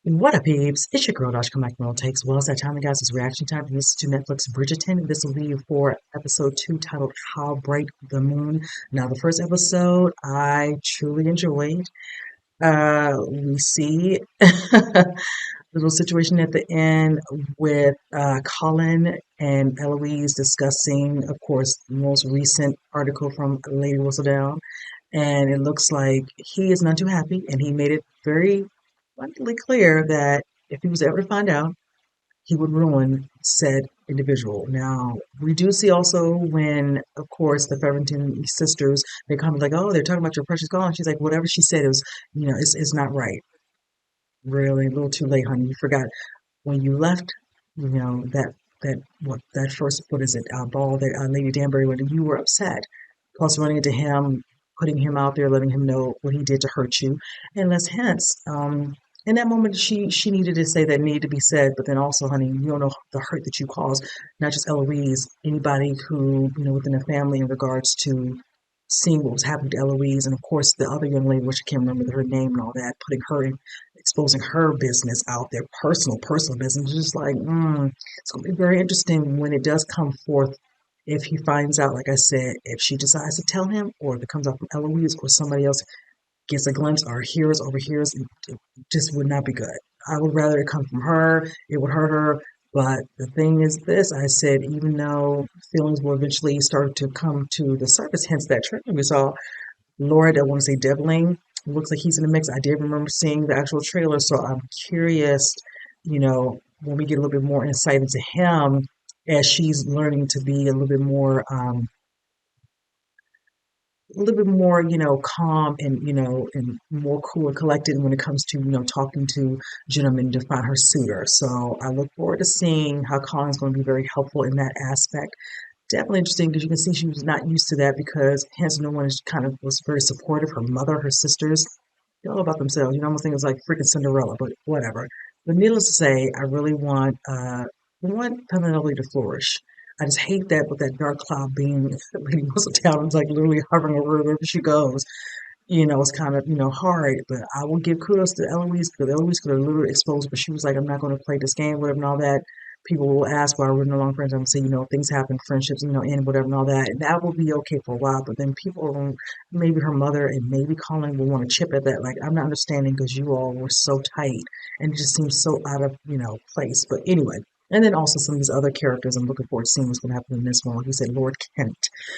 What up, peeps? It's your girl, Dash Come Back Real Takes. Well, it's that time, guys. It's reaction time. This is to Netflix Bridgerton. This will be for episode 2 titled How Bright the Moon. Now, the first episode I truly enjoyed. We see a little situation at the end with Colin and Eloise discussing, of course, the most recent article from Lady Whistledown. And it looks like he is not too happy, and he made it very abundantly clear that if he was ever to find out, he would ruin said individual. Now, we do see also when, of course, the Featherington sisters, they come like, oh, they're talking about your precious Colin. She's like, whatever she said, it was, it's not right. Really, a little too late, honey. You forgot when you left, that first, what is it, ball that Lady Danbury went, you were upset. Plus running into him, putting him out there, letting him know what he did to hurt you. And less hence, in that moment, she needed to say that needed to be said, but then also, honey, you don't know the hurt that you caused, not just Eloise, anybody who, within the family in regards to seeing what was happening to Eloise, and of course the other young lady, which I can't remember her name and all that, putting her in, exposing her business out there, personal business, just like, it's going to be very interesting when it does come forth. If he finds out, like I said, if she decides to tell him, or if it comes out from Eloise, or somebody else gets a glimpse or hears, overhears, it just would not be good. I would rather it come from her. It would hurt her. But the thing is this, I said, even though feelings will eventually start to come to the surface, hence that trailer we saw, Lord, I want to say dazzling, looks like he's in the mix. I did remember seeing the actual trailer, so I'm curious, when we get a little bit more insight into him as she's learning to be a little bit more, calm and, and more cool and collected when it comes to, talking to gentlemen to find her suitor. So I look forward to seeing how Colin's going to be very helpful in that aspect. Definitely interesting because you can see she was not used to that because hence no one is kind of was very supportive. Her mother, her sisters, they're all about themselves. You almost think it's like freaking Cinderella, but whatever. But needless to say, I really want Penelope to flourish. I just hate that with that dark cloud being Lady Whistledown is like literally hovering over her wherever she goes. It's kind of, hard, but I will give kudos to Eloise because Eloise could have literally exposed, but she was like, I'm not going to play this game, whatever, and all that. People will ask why we're no longer friends. I'm going to say, things happen, friendships, end, whatever, and all that. And that will be okay for a while, but then people, maybe her mother and maybe Colin will want to chip at that. Like, I'm not understanding because you all were so tight and it just seems so out of, place. But anyway. And then also some of these other characters, I'm looking forward to seeing what's going to happen in this one. Like you said, Lord Kent.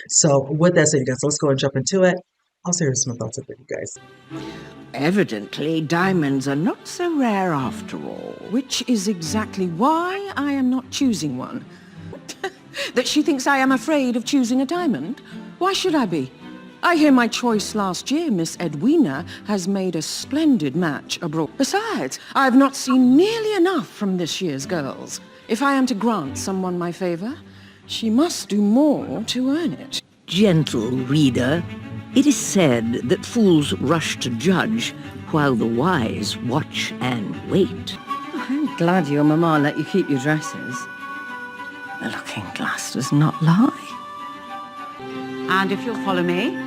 So with that said, you guys, let's go and jump into it. I'll share some thoughts with you guys. Evidently, diamonds are not so rare after all, which is exactly why I am not choosing one. That she thinks I am afraid of choosing a diamond? Why should I be? I hear my choice last year, Miss Edwina, has made a splendid match abroad. Besides, I have not seen nearly enough from this year's girls. If I am to grant someone my favor, she must do more to earn it. Gentle reader, it is said that fools rush to judge while the wise watch and wait. Oh, I'm glad your mamma let you keep your dresses. The looking glass does not lie. And if you'll follow me.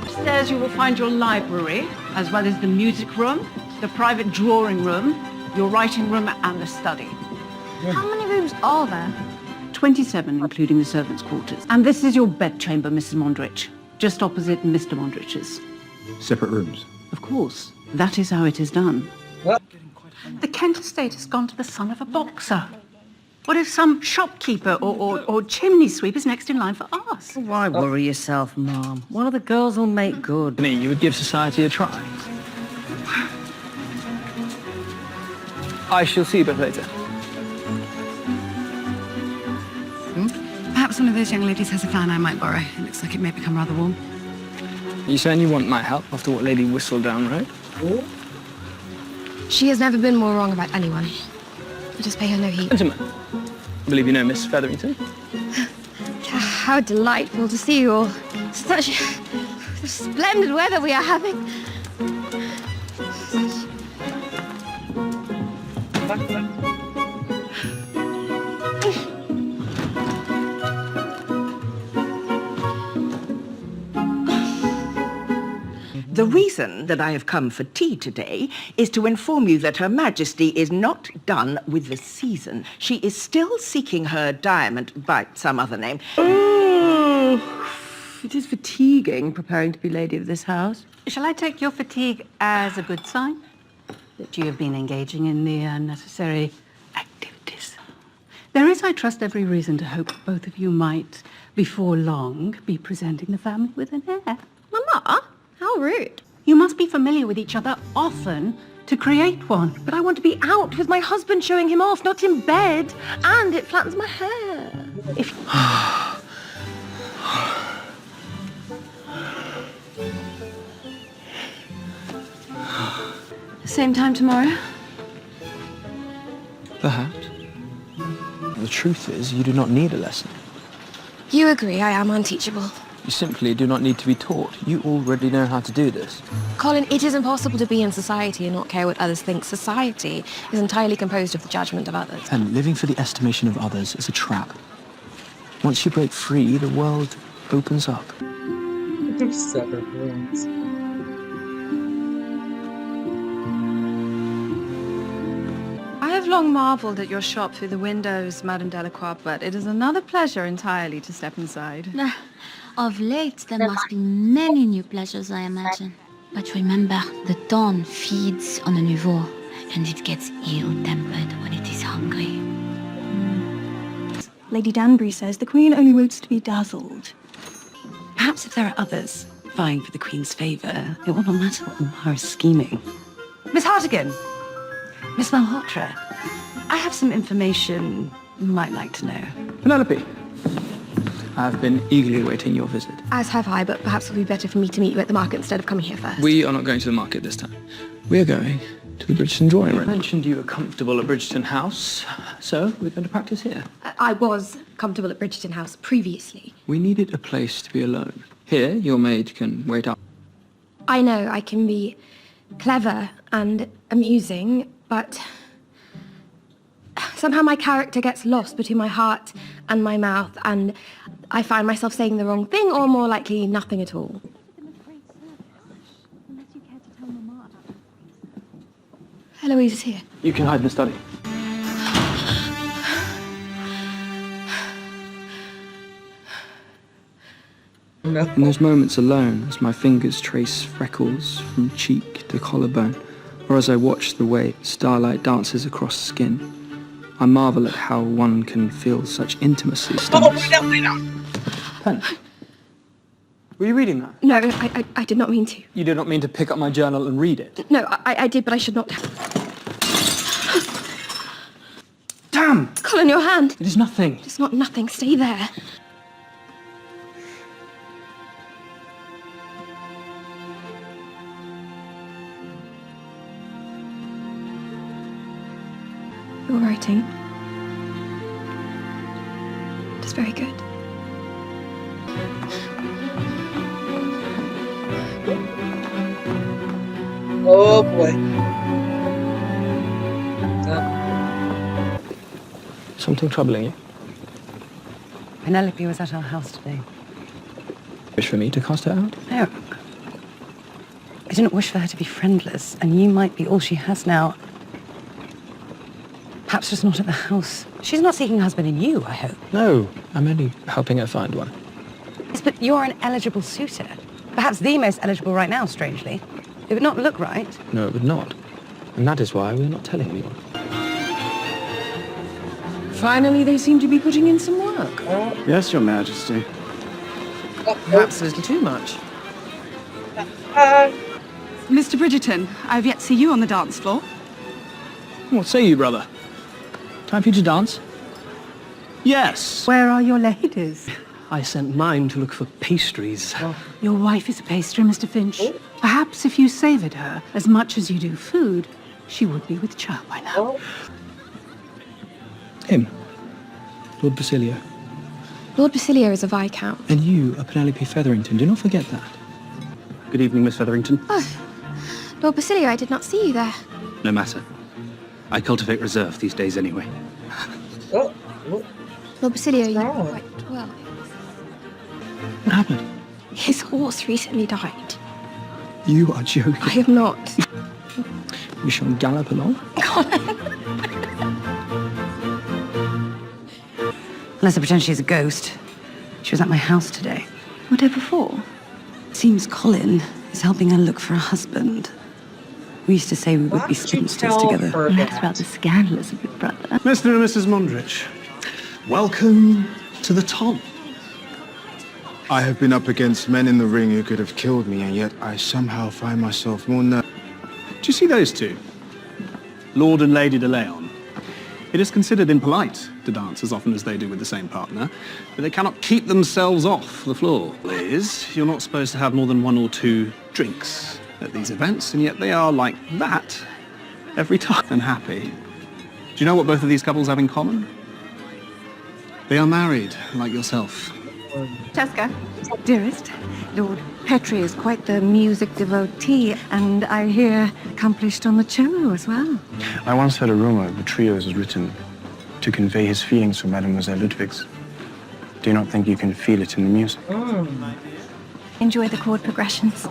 Upstairs you will find your library, as well as the music room, the private drawing room, your writing room, and the study. How many rooms are there? 27, including the servants' quarters. And this is your bedchamber, Mrs. Mondrich, just opposite Mr. Mondrich's. Separate rooms? Of course. That is how it is done. The Kent estate has gone to the son of a boxer. What if some shopkeeper or chimney sweep is next in line for us? Why worry yourself, Mom? One of the girls will make good. I mean, you would give society a try. I shall see you both later. Perhaps one of those young ladies has a fan I might borrow. It looks like it may become rather warm. You certainly want my help after what Lady Whistledown wrote. She has never been more wrong about anyone. I just pay her no heed. Gentlemen, I believe you know Miss Featherington. How delightful to see you all. Such splendid weather we are having. The reason that I have come for tea today is to inform you that Her Majesty is not done with the season. She is still seeking her diamond by some other name. Oh, it is fatiguing preparing to be lady of this house. Shall I take your fatigue as a good sign? That you have been engaging in the necessary activities? There is, I trust, every reason to hope both of you might, before long, be presenting the family with an heir. Mama, how rude. You must be familiar with each other often to create one. But I want to be out with my husband showing him off, not in bed. And it flattens my hair. If... Same time tomorrow? Perhaps. The truth is, you do not need a lesson. You agree I am unteachable. You simply do not need to be taught. You already know how to do this. Colin, it is impossible to be in society and not care what others think. Society is entirely composed of the judgment of others. And living for the estimation of others is a trap. Once you break free, the world opens up. They're separate rooms. I have long marvelled at your shop through the windows, Madame Delacroix, but it is another pleasure entirely to step inside. Of late, there must be many new pleasures, I imagine. But remember, the dawn feeds on the nouveau, and it gets ill-tempered when it is hungry. Lady Danbury says the Queen only wants to be dazzled. Perhaps if there are others vying for the Queen's favour, it will not matter what Mara is scheming. Miss Hartigan! Miss Malhotra, I have some information you might like to know. Penelope, I've been eagerly awaiting your visit. As have I, but perhaps it would be better for me to meet you at the market instead of coming here first. We are not going to the market this time. We are going to the Bridgerton drawing room. You mentioned you were comfortable at Bridgerton House, so we're going to practice here. I was comfortable at Bridgerton House previously. We needed a place to be alone. Here, your maid can wait up. I know I can be clever and amusing, but somehow my character gets lost between my heart and my mouth, and I find myself saying the wrong thing, or more likely, nothing at all. Eloise is here. You can hide in the study. No. In those moments alone, as my fingers trace freckles from cheek to collarbone, or as I watch the way starlight dances across skin, I marvel at how one can feel such intimacy. Pen. Were you reading that? No, I did not mean to. You did not mean to pick up my journal and read it? No, I did, but I should not. Damn! Colin, your hand. It is nothing. It's not nothing. Stay there. Your writing. It is very good. Oh boy. Something troubling you? Penelope was at our house today. Wish for me to cast her out? No. I didn't wish for her to be friendless, and you might be all she has now. Perhaps just not at the house. She's not seeking a husband in you, I hope. No, I'm only helping her find one. Yes, but you're an eligible suitor. Perhaps the most eligible right now, strangely. It would not look right. No, it would not. And that is why we're not telling anyone. Finally, they seem to be putting in some work. Yes, Your Majesty. Perhaps a little too much. Mr. Bridgerton, I have yet to see you on the dance floor. What say you, brother? Time for you to dance? Yes. Where are your ladies? I sent mine to look for pastries. Your wife is a pastry, Mr. Finch. Perhaps if you savoured her as much as you do food, she would be with child by now. Him. Lord Basilio. Lord Basilio is a viscount. And you are Penelope Featherington. Do not forget that. Good evening, Miss Featherington. Oh, Lord Basilio, I did not see you there. No matter. I cultivate reserve these days anyway. Oh. Lord Basilio, you wrong? were quite well. What happened? His horse recently died. You are joking. I am not. We shall gallop along. Unless I pretend she's a ghost. She was at my house today. Whatever for? Seems Colin is helping her look for a husband. We used to say we would Why be would you spinsters tell together. her That's that? rather scandalous of your brother. Mr. and Mrs. Mondrich, welcome to the top. I have been up against men in the ring who could have killed me, and yet I somehow find myself more nervous. Do you see those two? Lord and Lady de Leon. It is considered impolite to dance as often as they do with the same partner, but they cannot keep themselves off the floor. You're not supposed to have more than 1 or 2 drinks at these events, and yet they are like that every time and happy. Do you know what both of these couples have in common? They are married, like yourself. Jessica, dearest, Lord Petrie is quite the music devotee, and I hear accomplished on the cello as well. I once heard a rumor the trio was written to convey his feelings for Mademoiselle Ludwigs. Do you not think you can feel it in the music? Enjoy the chord progressions.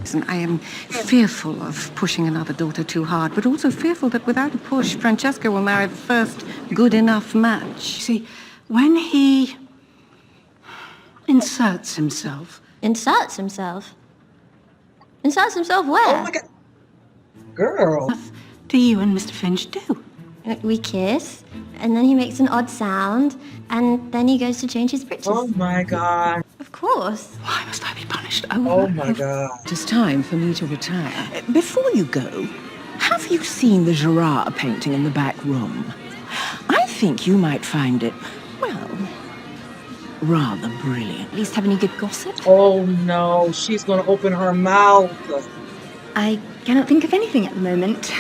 Listen, I am fearful of pushing another daughter too hard, but also fearful that without a push, Francesca will marry the first good enough match. See, when he inserts himself. Inserts himself? Inserts himself where? Oh my God. Girl. What do you and Mr. Finch do? We kiss, and then he makes an odd sound, and then he goes to change his breeches. Oh my God. Of course. Why must I be punished? Oh my God. It is time for me to retire. Before you go, have you seen the Gerard painting in the back room? I think you might find it, well, rather brilliant. At least have any good gossip? Oh no, she's gonna open her mouth. I cannot think of anything at the moment.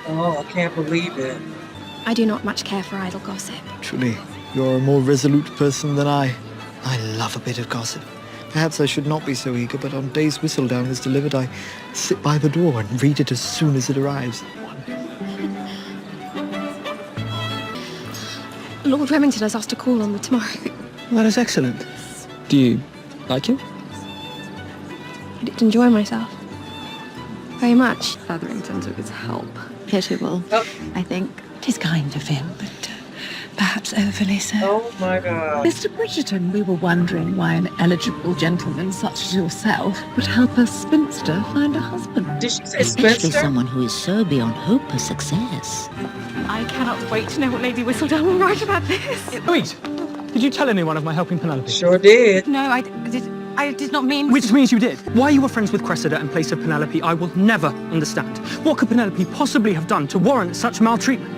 Oh, I can't believe it. I do not much care for idle gossip. Truly, you're a more resolute person than I. I love a bit of gossip. Perhaps I should not be so eager, but on days Whistledown is delivered, I sit by the door and read it as soon as it arrives. Lord Remington has asked to call on me tomorrow. That is excellent. Do you like him? I did enjoy myself. Very much. Featherington took his help. Pitiable, I think. It is kind of him, but perhaps overly so. Oh my God. Mr. Bridgerton, we were wondering why an eligible gentleman such as yourself would help a spinster find a husband. Did she say Especially Spencer? someone who is so beyond hope of success. I cannot wait to know what Lady Whistledown will write about this. Wait! Did you tell anyone of my helping Penelope? Sure did. No, I did not mean... Which means you did. Why you were friends with Cressida in place of Penelope, I will never understand. What could Penelope possibly have done to warrant such maltreatment?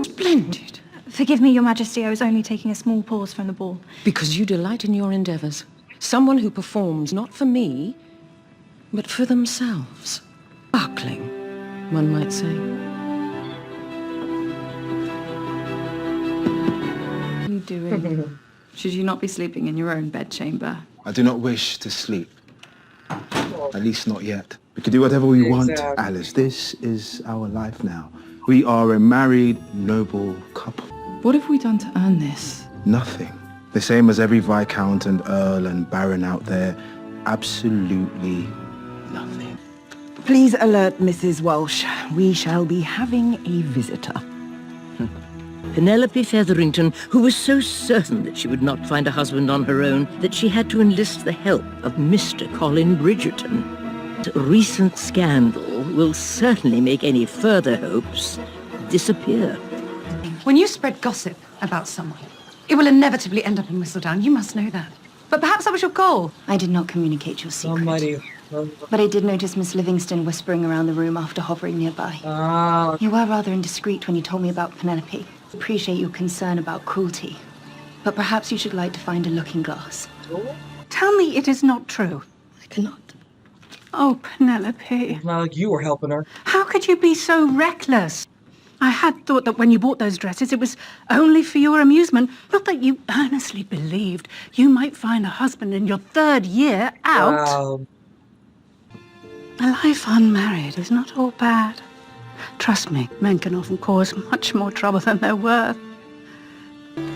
Splendid. Forgive me, Your Majesty, I was only taking a small pause from the ball. Because you delight in your endeavours. Someone who performs not for me, but for themselves. Sparkling, one might say. What are you doing? Should you not be sleeping in your own bedchamber? I do not wish to sleep. At least not yet. We can do whatever we want, Exactly. Alice. This is our life now. We are a married, noble couple. What have we done to earn this? Nothing. The same as every Viscount and Earl and Baron out there. Absolutely nothing. Please alert Mrs. Walsh. We shall be having a visitor. Penelope Featherington, who was so certain that she would not find a husband on her own that she had to enlist the help of Mr. Colin Bridgerton. Recent scandal will certainly make any further hopes disappear. When you spread gossip about someone, it will inevitably end up in Whistledown. You must know that. But perhaps that was your goal. I did not communicate your secret. Somebody. But I did notice Miss Livingston whispering around the room after hovering nearby. Ah. You were rather indiscreet when you told me about Penelope. Appreciate your concern about cruelty. But perhaps you should like to find a looking glass. Tell me it is not true. I cannot. Oh, Penelope. It's not like you were helping her. How could you be so reckless? I had thought that when you bought those dresses, it was only for your amusement, not that you earnestly believed you might find a husband in your 3rd year out. Wow. A life unmarried is not all bad. Trust me, men can often cause much more trouble than they're worth.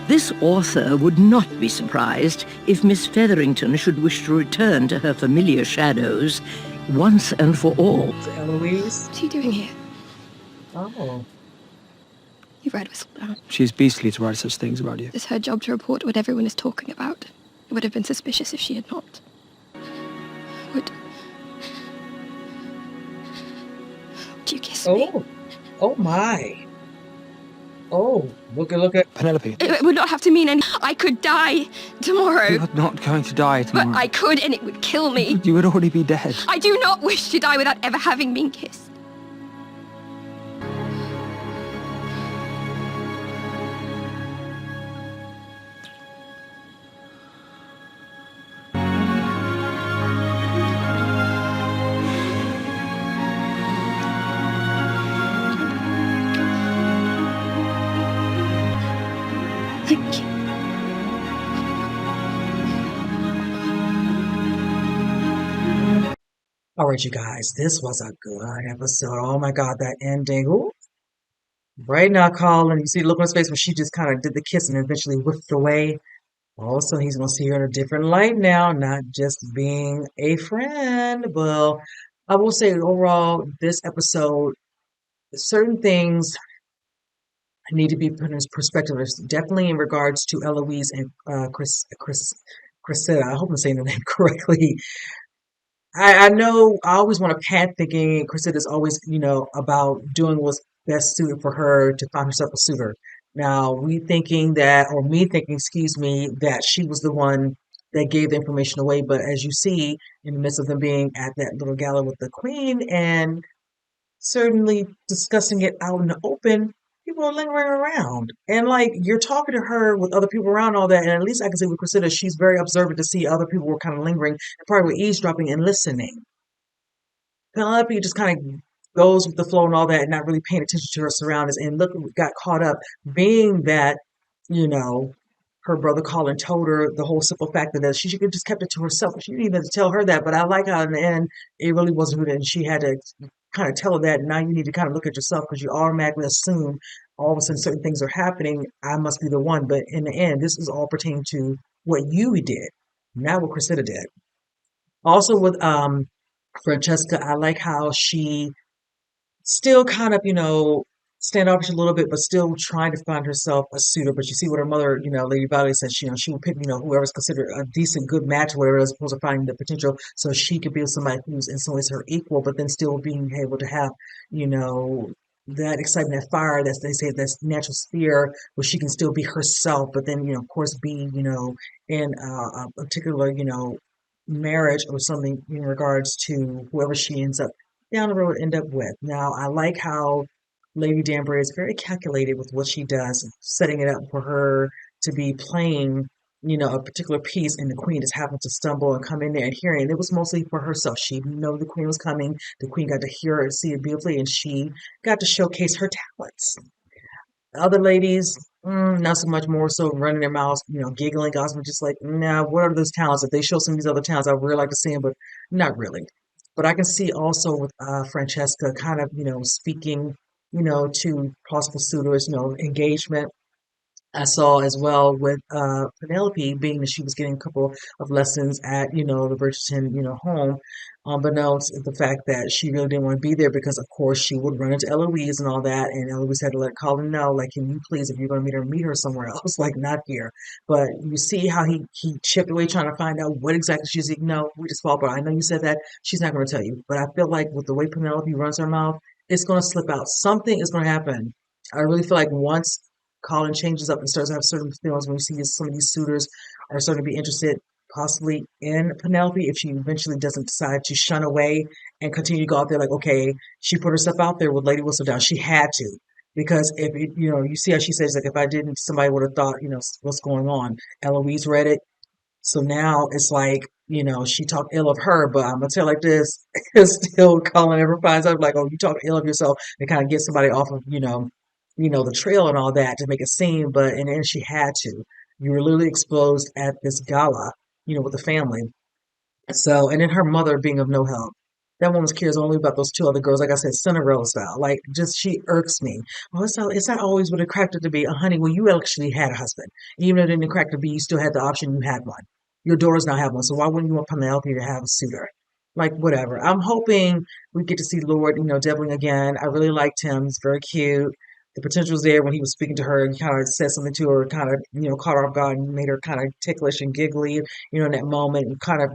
This author would not be surprised if Miss Featherington should wish to return to her familiar shadows once and for all. Eloise? What are you doing here? Oh. You read Whistledown. She's beastly to write such things about you. It's her job to report what everyone is talking about. It would have been suspicious if she had not. Would you kiss me? Oh my. Oh, look at Penelope. It would not have to mean any. I could die tomorrow. You're not going to die tomorrow. But I could, and it would kill me. You would already be dead. I do not wish to die without ever having been kissed. Thank you. All right, you guys, this was a good episode. Oh my God, that ending. Ooh. Right now, Colin, you see the look on his face when she just kind of did the kiss and eventually whipped away. Also, he's going to see her in a different light now, not just being a friend. Well, I will say overall, this episode, certain things need to be put in perspective. Definitely in regards to Eloise and Cressida. I hope I'm saying the name correctly. I know I always want to pant thinking Cressida's always, about doing what's best suited for her to find herself a suitor. Now, me thinking, excuse me, that she was the one that gave the information away. But as you see, in the midst of them being at that little gala with the queen and certainly discussing it out in the open, people are lingering around. And like you're talking to her with other people around all that, and at least I can say with Cressida, she's very observant to see other people were kind of lingering and probably were eavesdropping and listening. Penelope just kind of goes with the flow and all that and not really paying attention to her surroundings. And look, got caught up being that, you know, her brother Colin told her the whole simple fact that she should have just kept it to herself. She didn't even tell her that. But I like how in the end, it really wasn't her, and she had to kind of tell her that. Now you need to kind of look at yourself because you automatically assume all of a sudden certain things are happening. I must be the one. But in the end, this is all pertaining to what you did, not what Cressida did. Also with Francesca, I like how she still kind of, standoffish a little bit, but still trying to find herself a suitor. But you see what her mother, Lady Valley said, she would pick, whoever's considered a decent, good match, whatever, as opposed to finding the potential so she could be with somebody who's in some ways her equal, but then still being able to have, that excitement, that fire, that's, they say, that's natural sphere where she can still be herself, but then, of course, be, in a particular, marriage or something in regards to whoever she ends up down the road end up with. Now, I like how Lady Danbury is very calculated with what she does, setting it up for her to be playing, a particular piece, and the queen just happened to stumble and come in there and hear it. And it was mostly for herself. She didn't know the queen was coming. The queen got to hear it, see it beautifully, and she got to showcase her talents. The other ladies, not so much, more so running their mouths, giggling, gossiping, just like, nah, what are those talents? If they show some of these other talents, I'd really like to see them, but not really. But I can see also with Francesca kind of, speaking, to possible suitors, engagement. I saw as well with Penelope, being that she was getting a couple of lessons at, the Bridgerton, home, unbeknownst the fact that she really didn't want to be there because, of course, she would run into Eloise and all that, and Eloise had to let Colin know, like, can you please, if you're going to meet her somewhere else, like, not here. But you see how he chipped away trying to find out what exactly she's like, no, we just fall, but I know you said that, she's not going to tell you. But I feel like with the way Penelope runs her mouth, it's going to slip out. Something is going to happen. I really feel like once Colin changes up and starts to have certain feelings when you see some of these suitors are starting to be interested possibly in Penelope, if she eventually doesn't decide to shun away and continue to go out there like, okay, she put herself out there with Lady Whistledown. She had to. Because if it, you see how she says, like, if I didn't, somebody would have thought, what's going on. Eloise read it. So now it's like, she talked ill of her, but I'm gonna tell like this, it's still Colin ever finds out like, oh, you talk ill of yourself and kind of get somebody off of, the trail and all that to make it seem, but in the end she had to. You were literally exposed at this gala, with the family. So, and then her mother being of no help. That woman cares only about those two other girls. Like I said, Cinderella style. Like, just she irks me. Well, it's not always what it cracked it to be. Honey, well, you actually had a husband. Even if it didn't crack to be, you still had the option. You had one. Your daughters now have one. So why wouldn't you want Penelope to have a suitor? Like, whatever. I'm hoping we get to see Lord, dabbling again. I really liked him. He's very cute. The potential was there when he was speaking to her and kind of said something to her, kind of, caught her off guard and made her kind of ticklish and giggly, in that moment, and kind of,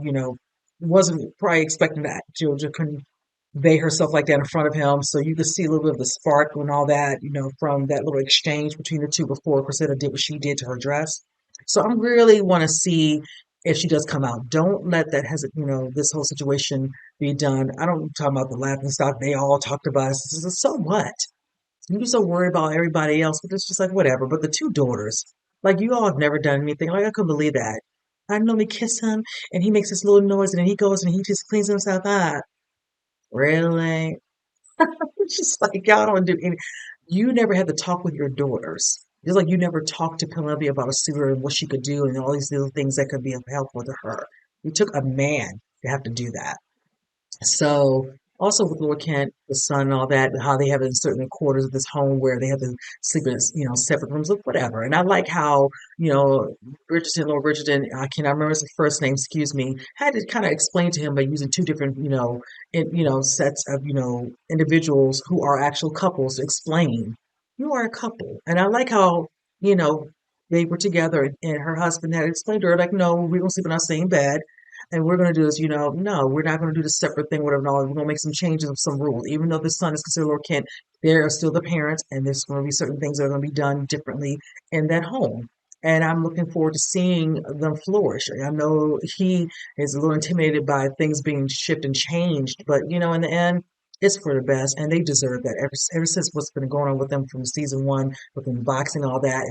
wasn't probably expecting that Georgia convey herself like that in front of him. So you could see a little bit of the spark and all that, from that little exchange between the two before Cressida did what she did to her dress. So I really want to see if she does come out. Don't let that this whole situation be done. I don't talk about the laughing stock. They all talked about us. So what? You're so worried about everybody else, but it's just like whatever. But the two daughters, like you all have never done anything. Like I couldn't believe that. I normally kiss him and he makes this little noise and then he goes and he just cleans himself up. Really? It's just like y'all don't do any. You never had to talk with your daughters. Just like you never talked to Penelope about a suitor and what she could do and all these little things that could be of helpful to her. It took a man to have to do that. So also with Lord Kent, the son and all that, how they have in certain quarters of this home where they have to sleep in, separate rooms or whatever. And I like how, Bridgerton, Lord Bridgerton, I cannot remember his first name, excuse me, had to kind of explain to him by using two different, sets of, individuals who are actual couples to explain you are a couple. And I like how, you know, they were together and her husband had explained to her, like, no, we're gonna sleep in our same bed. And we're going to do this, no, we're not going to do the separate thing, whatever. No, we're going to make some changes of some rules. Even though the son is considered Lord Kent, they are still the parents, and there's going to be certain things that are going to be done differently in that home. And I'm looking forward to seeing them flourish. I know he is a little intimidated by things being shifted and changed, but in the end, it's for the best, and they deserve that. Ever since what's been going on with them from season one, with them boxing all that,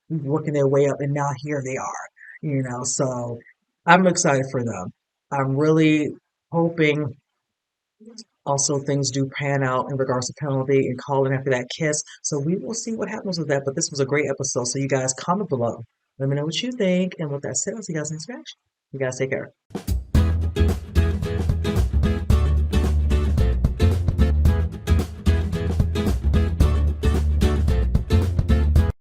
and working their way up, and now here they are. So I'm excited for them. I'm really hoping also things do pan out in regards to Penelope and Colin after that kiss. So we will see what happens with that. But this was a great episode. So you guys comment below. Let me know what you think. And with that said, I'll see you guys next match. You guys take care.